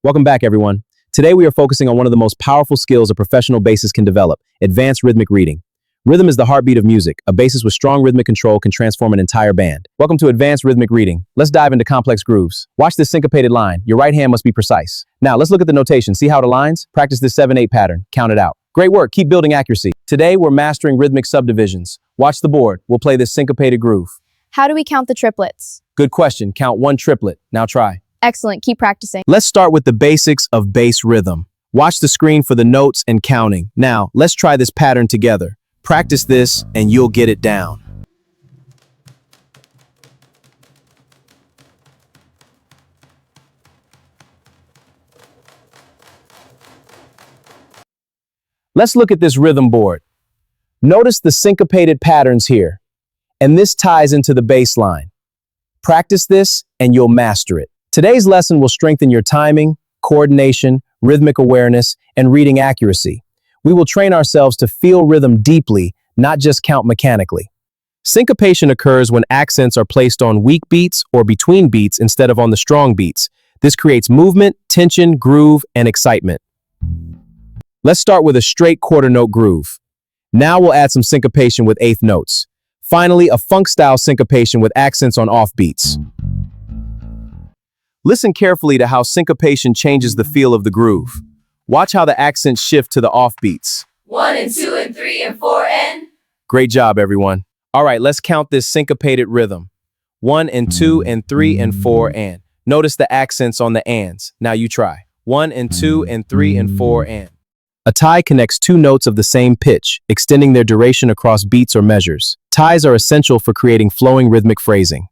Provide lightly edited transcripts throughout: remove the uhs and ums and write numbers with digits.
Welcome back, everyone. Today we are focusing on one of the most powerful skills a professional bassist can develop, advanced rhythmic reading. Rhythm is the heartbeat of music. A bassist with strong rhythmic control can transform an entire band. Welcome to advanced rhythmic reading. Let's dive into complex grooves. Watch this syncopated line. Your right hand must be precise. Now, let's look at the notation. See how it aligns? Practice this 7/8 pattern. Count it out. Great work. Keep building accuracy. Today, we're mastering rhythmic subdivisions. Watch the board. We'll play this syncopated groove. How do we count the triplets? Good question. Count one triplet. Now try. Excellent, keep practicing. Let's start with the basics of bass rhythm. Watch the screen for the notes and counting. Now, let's try this pattern together. Practice this and you'll get it down. Let's look at this rhythm board. Notice the syncopated patterns here, and this ties into the bass line. Practice this and you'll master it. Today's lesson will strengthen your timing, coordination, rhythmic awareness, and reading accuracy. We will train ourselves to feel rhythm deeply, not just count mechanically. Syncopation occurs when accents are placed on weak beats or between beats instead of on the strong beats. This creates movement, tension, groove, and excitement. Let's start with a straight quarter note groove. Now we'll add some syncopation with eighth notes. Finally, a funk-style syncopation with accents on off beats. Listen carefully to how syncopation changes the feel of the groove. Watch how the accents shift to the offbeats. 1 and 2 and 3 and 4 and... Great job, everyone. All right, let's count this syncopated rhythm. 1 and 2 and 3 and 4 and. Notice the accents on the ands. Now you try. 1 and 2 and 3 and 4 and. A tie connects two notes of the same pitch, extending their duration across beats or measures. Ties are essential for creating flowing rhythmic phrasing.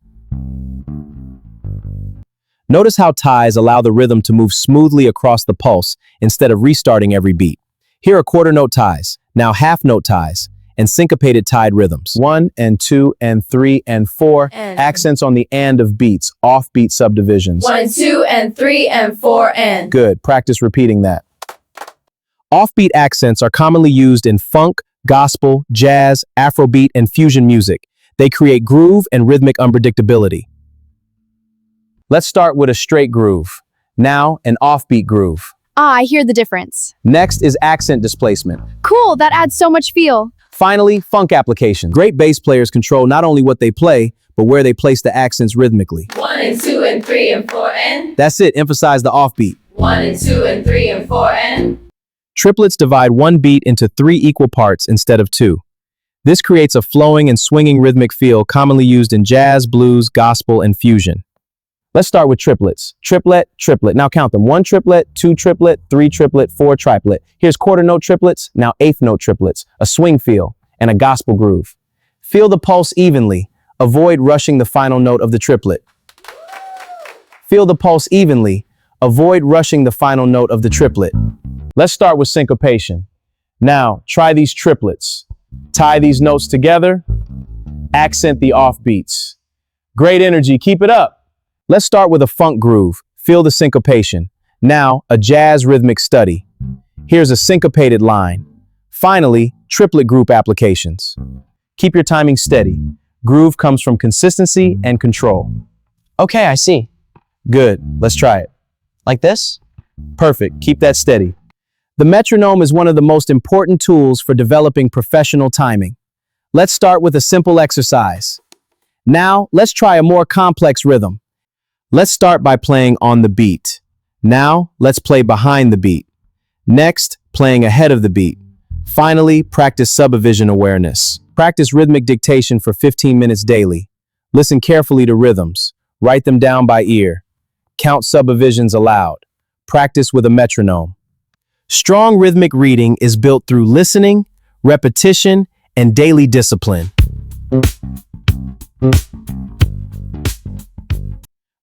Notice how ties allow the rhythm to move smoothly across the pulse instead of restarting every beat. Here are quarter note ties, now half note ties, and syncopated tied rhythms. 1 and 2 and 3 and 4, accents on the and of beats, offbeat subdivisions. 1 and 2 and 3 and 4 and... Good, practice repeating that. Offbeat accents are commonly used in funk, gospel, jazz, Afrobeat, and fusion music. They create groove and rhythmic unpredictability. Let's start with a straight groove. Now, an offbeat groove. I hear the difference. Next is accent displacement. Cool, that adds so much feel. Finally, funk application. Great bass players control not only what they play, but where they place the accents rhythmically. 1 and 2 and 3 and 4 and... That's it, emphasize the offbeat. 1 and 2 and 3 and 4 and... Triplets divide one beat into 3 equal parts instead of 2. This creates a flowing and swinging rhythmic feel commonly used in jazz, blues, gospel, and fusion. Let's start with triplets. Triplet, triplet. Now count them. 1 triplet, 2 triplet, 3 triplet, 4 triplet. Here's quarter note triplets, now eighth note triplets, a swing feel, and a gospel groove. Feel the pulse evenly. Avoid rushing the final note of the triplet. Feel the pulse evenly. Avoid rushing the final note of the triplet. Let's start with syncopation. Now, try these triplets. Tie these notes together. Accent the offbeats. Great energy, keep it up. Let's start with a funk groove. Feel the syncopation. Now, a jazz rhythmic study. Here's a syncopated line. Finally, triplet group applications. Keep your timing steady. Groove comes from consistency and control. Okay, I see. Good, let's try it. Like this? Perfect, keep that steady. The metronome is one of the most important tools for developing professional timing. Let's start with a simple exercise. Now, let's try a more complex rhythm. Let's start by playing on the beat. Now, let's play behind the beat. Next, playing ahead of the beat. Finally, practice subdivision awareness. Practice rhythmic dictation for 15 minutes daily. Listen carefully to rhythms. Write them down by ear. Count subdivisions aloud. Practice with a metronome. Strong rhythmic reading is built through listening, repetition, and daily discipline.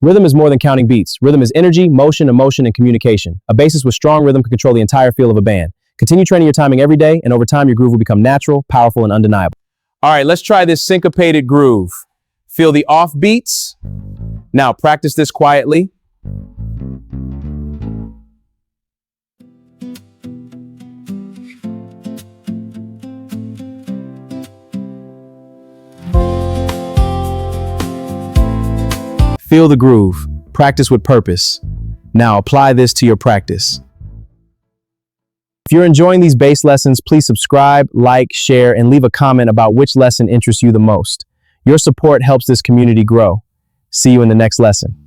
Rhythm is more than counting beats. Rhythm is energy, motion, emotion, and communication. A bassist with strong rhythm can control the entire feel of a band. Continue training your timing every day, and over time, your groove will become natural, powerful, and undeniable. All right, let's try this syncopated groove. Feel the off beats. Now, practice this quietly. Feel the groove. Practice with purpose. Now apply this to your practice. If you're enjoying these bass lessons, please subscribe, like, share, and leave a comment about which lesson interests you the most. Your support helps this community grow. See you in the next lesson.